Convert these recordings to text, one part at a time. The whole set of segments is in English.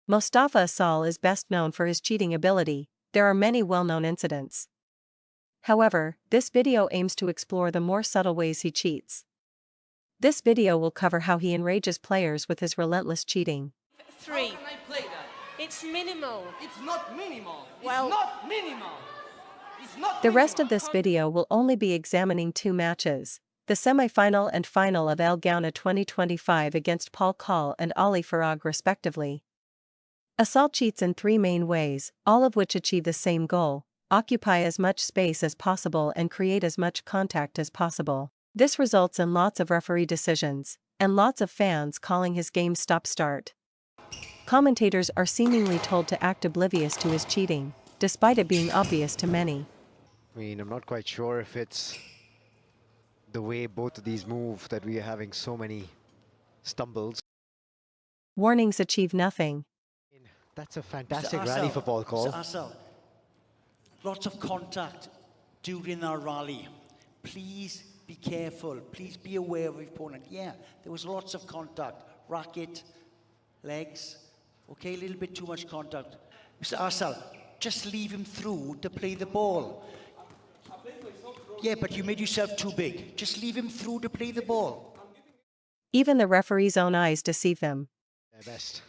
Mostafa Asal is best known for his cheating ability. There are many well-known incidents. However, this video aims to explore the more subtle ways he cheats. This video will cover how he enrages players with his relentless cheating. Three. How can I play that? It's minimal. It's not minimal. Well- It's not minimal. It's not The rest of minimal. this video will only be examining two matches, the semi-final and final of Gouna 2025 against Paul Call and Ali Farag respectively. Asal cheats in three main ways, all of which achieve the same goal: occupy as much space as possible and create as much contact as possible. This results in lots of referee decisions, and lots of fans calling his game stop-start. Commentators are seemingly told to act oblivious to his cheating, despite it being obvious to many. I mean, I'm not quite sure if it's the way both of these move that we are having so many stumbles. Warnings achieve nothing. That's a fantastic Mr. rally Asal, for Paul Call. Mr. Asal, lots of contact during our rally. Please be careful. Please be aware of your opponent. Yeah, there was lots of contact. Racket, legs. Okay, a little bit too much contact. Mr. Asal, just leave him through to play the ball. Yeah, but you made yourself too big. Just leave him through to play the ball. Even the referee's own eyes deceive them. Their best.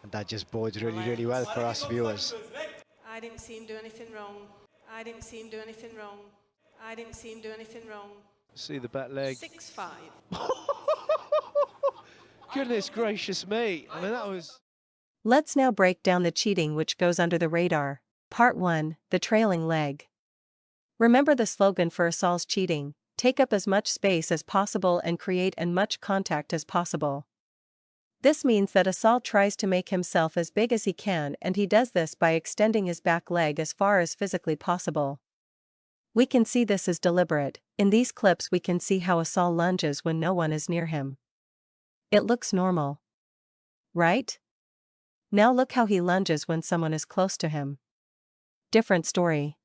And that just bodes really, really well for us viewers. I didn't see him do anything wrong. I didn't see him do anything wrong. I didn't see him do anything wrong. See the back leg. 6-5. Goodness gracious me. I mean, that was... Let's now break down the cheating which goes under the radar. Part 1, the trailing leg. Remember the slogan for Asal's cheating: take up as much space as possible and create as much contact as possible. This means that Asal tries to make himself as big as he can, and he does this by extending his back leg as far as physically possible. We can see this is deliberate. In these clips we can see how Asal lunges when no one is near him. It looks normal, right? Now look how he lunges when someone is close to him. Different story.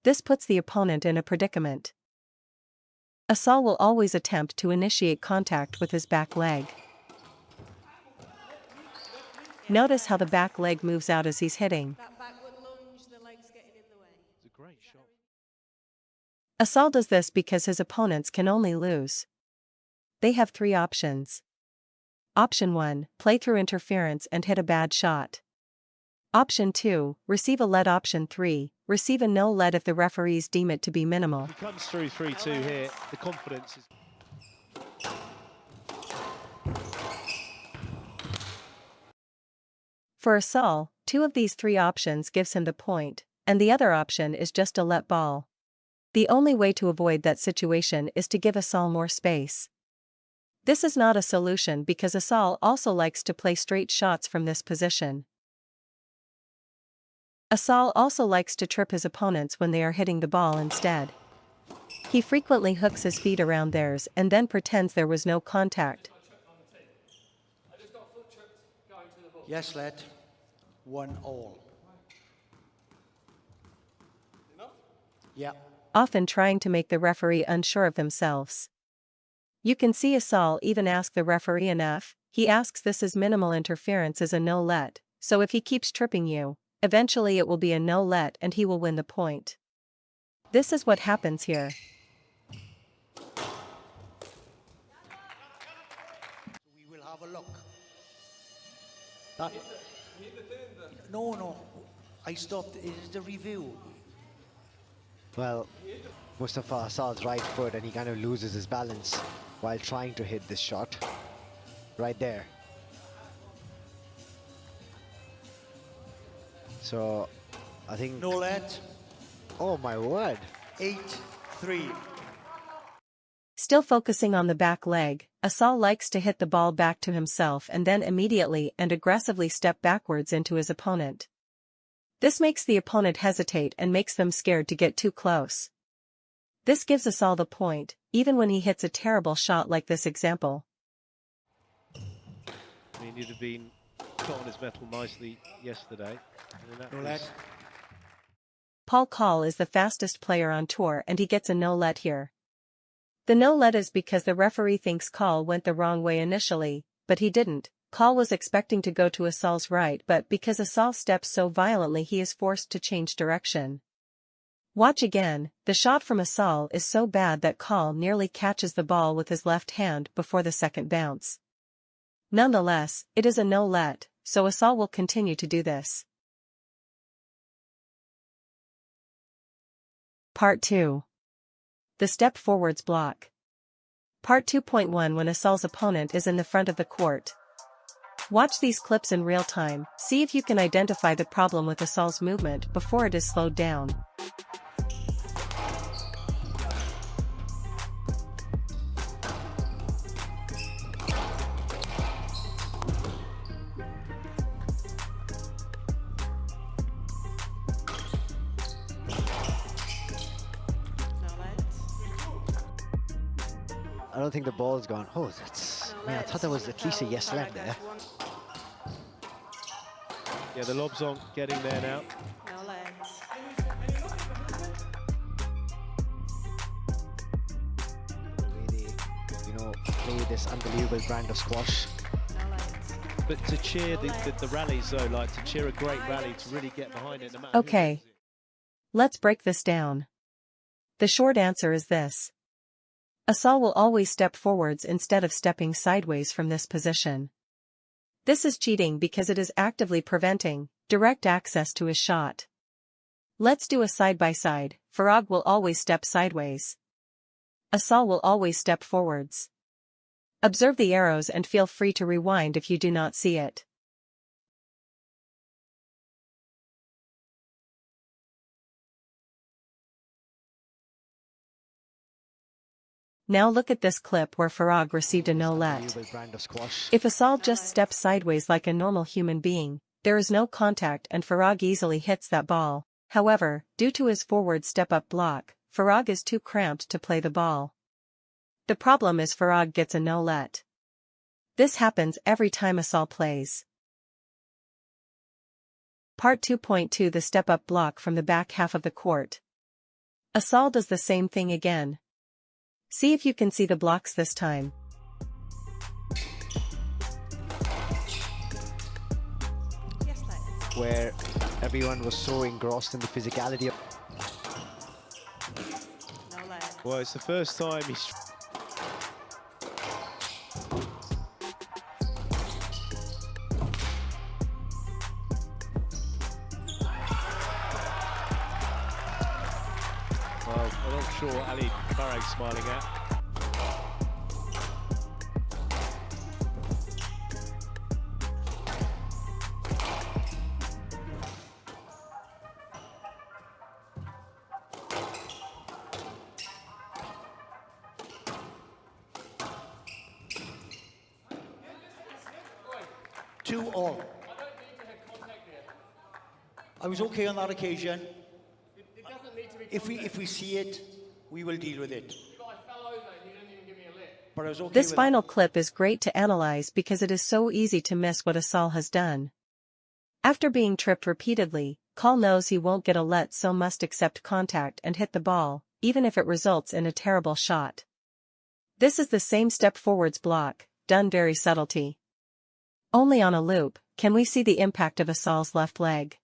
This puts the opponent in a predicament. Asal will always attempt to initiate contact with his back leg. Notice how the back leg moves out as he's hitting. That backward lunge, the leg's getting in the way. It's a great shot. Asal does this because his opponents can only lose. They have three options. Option 1, play through interference and hit a bad shot. Option 2, receive a lead. Option 3, receive a no lead if the referees deem it to be minimal. He comes through 3-2 here. The confidence is... For Asal, two of these three options gives him the point, and the other option is just a let ball. The only way to avoid that situation is to give Asal more space. This is not a solution because Asal also likes to play straight shots from this position. Asal also likes to trip his opponents when they are hitting the ball instead. He frequently hooks his feet around theirs and then pretends there was no contact. Yes, lad. 1-all. Yeah. Often trying to make the referee unsure of themselves. You can see Asal even ask the referee enough. He asks this is minimal interference is a no let, so if he keeps tripping you, eventually it will be a no let and he will win the point. This is what happens here. We will have a look. That, no. I stopped. It is the review. Well, Mostafa Asal's right foot, and he kind of loses his balance while trying to hit this shot. Right there. So, I think... No lead. Oh my word. 8-3. Still focusing on the back leg, Asal likes to hit the ball back to himself and then immediately and aggressively step backwards into his opponent. This makes the opponent hesitate and makes them scared to get too close. This gives Asal the point, even when he hits a terrible shot like this example. I mean, he'd have been put on his mettle nicely yesterday. No lead. Paul Call is the fastest player on tour and he gets a no let here. The no let is because the referee thinks Call went the wrong way initially, but he didn't. Call was expecting to go to Asal's right, but because Asal steps so violently he is forced to change direction. Watch again, the shot from Asal is so bad that Call nearly catches the ball with his left hand before the second bounce. Nonetheless, it is a no-let, so Asal will continue to do this. Part 2. The step forwards block. Part 2.1 When Asal's opponent is in the front of the court. Watch these clips in real time, see if you can identify the problem with Asal's movement before it is slowed down. I don't think the ball's gone. Oh, that's... Man, I thought there was at least a yes leg there. Yeah, the lob's on, getting there now. No legs. The way they, play this unbelievable brand of squash. No legs. But to cheer the rallies though, like to cheer a great rally, to really get behind it no matter who Okay. wins it. Let's break this down. The short answer is this. Asal will always step forwards instead of stepping sideways from this position. This is cheating because it is actively preventing direct access to his shot. Let's do a side-by-side. Farag will always step sideways. Asal will always step forwards. Observe the arrows and feel free to rewind if you do not see it. Now look at this clip where Farag received a no-let. Unbelievable brand of squash. If Asal just steps sideways like a normal human being, there is no contact and Farag easily hits that ball. However, due to his forward step-up block, Farag is too cramped to play the ball. The problem is Farag gets a no-let. This happens every time Asal plays. Part 2.2 The step-up block from the back half of the court. Asal does the same thing again. See if you can see the blocks this time. Yes legs. Where everyone was so engrossed in the physicality of... No legs. Well, it's the first time he's... Well, I'm not sure what Ali Farag's smiling at. Two all. I was okay on that occasion. If we see it, we will deal with it. But I was okay This with final that. clip is great to analyze because it is so easy to miss what Asal has done. After being tripped repeatedly, Call knows he won't get a let, so must accept contact and hit the ball, even if it results in a terrible shot. This is the same step forwards block, done very subtlety. Only on a loop can we see the impact of Asal's left leg.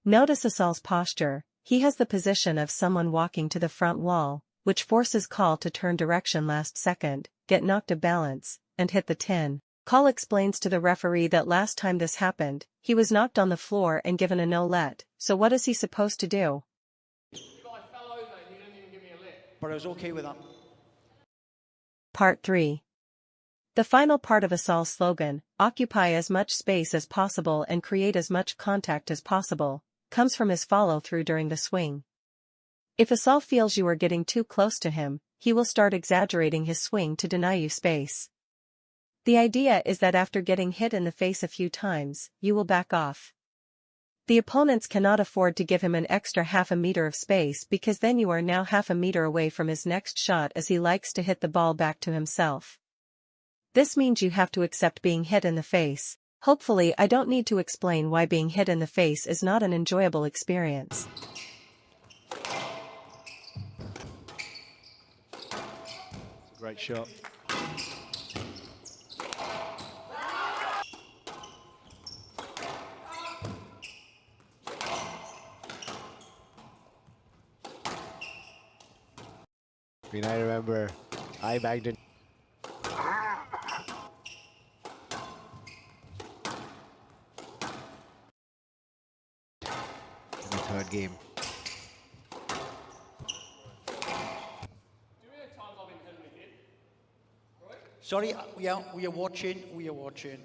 Notice Asal's posture. He has the position of someone walking to the front wall, which forces Call to turn direction last second, get knocked of balance, and hit the tin. Call explains to the referee that last time this happened, he was knocked on the floor and given a no-let, so what is he supposed to do? But I was okay with that. Part 3. The final part of Asal's slogan, occupy as much space as possible and create as much contact as possible, comes from his follow-through during the swing. If Asal feels you are getting too close to him, he will start exaggerating his swing to deny you space. The idea is that after getting hit in the face a few times, you will back off. The opponents cannot afford to give him an extra half a meter of space because then you are now half a meter away from his next shot as he likes to hit the ball back to himself. This means you have to accept being hit in the face. Hopefully I don't need to explain why being hit in the face is not an enjoyable experience. Great shot. I mean, I remember I bagged in. In the third game. Sorry, yeah, we are watching, we are watching.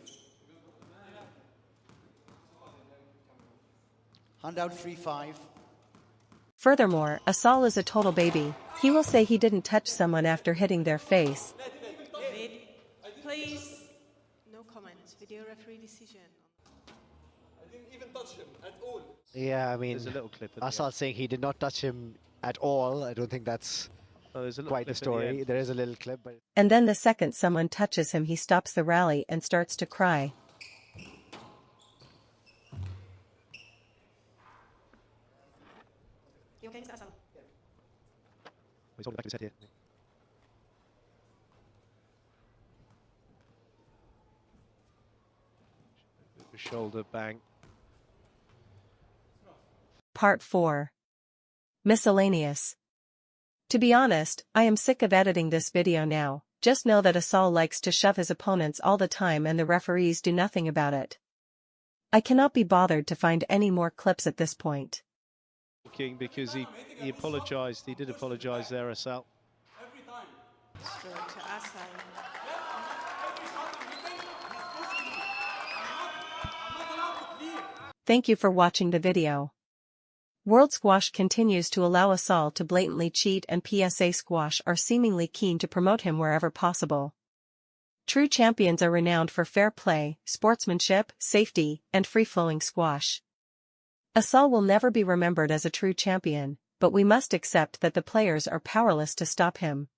Hand out 3-5. Furthermore, Asal is a total baby. He will say he didn't touch someone after hitting their face. David, please. No comments. Video referee decision. Yeah, I mean, There's a little clip at the Asal end. saying he did not touch him at all. I don't think that's Oh, there's a little quite the clip at story. end. There is a little clip, but And then the second someone touches him, he stops the rally and starts to cry. You okay, Mr. Asal? He's holding back his head here. Shoulder bang. Part 4. Miscellaneous. To be honest, I am sick of editing this video now. Just know that Asal likes to shove his opponents all the time and the referees do nothing about it. I cannot be bothered to find any more clips at this point. Because he apologised. He did apologise there, Asal. Stroke to Asal. Thank you for watching the video. World Squash continues to allow Asal to blatantly cheat, and PSA Squash are seemingly keen to promote him wherever possible. True champions are renowned for fair play, sportsmanship, safety, and free-flowing squash. Asal will never be remembered as a true champion, but we must accept that the players are powerless to stop him.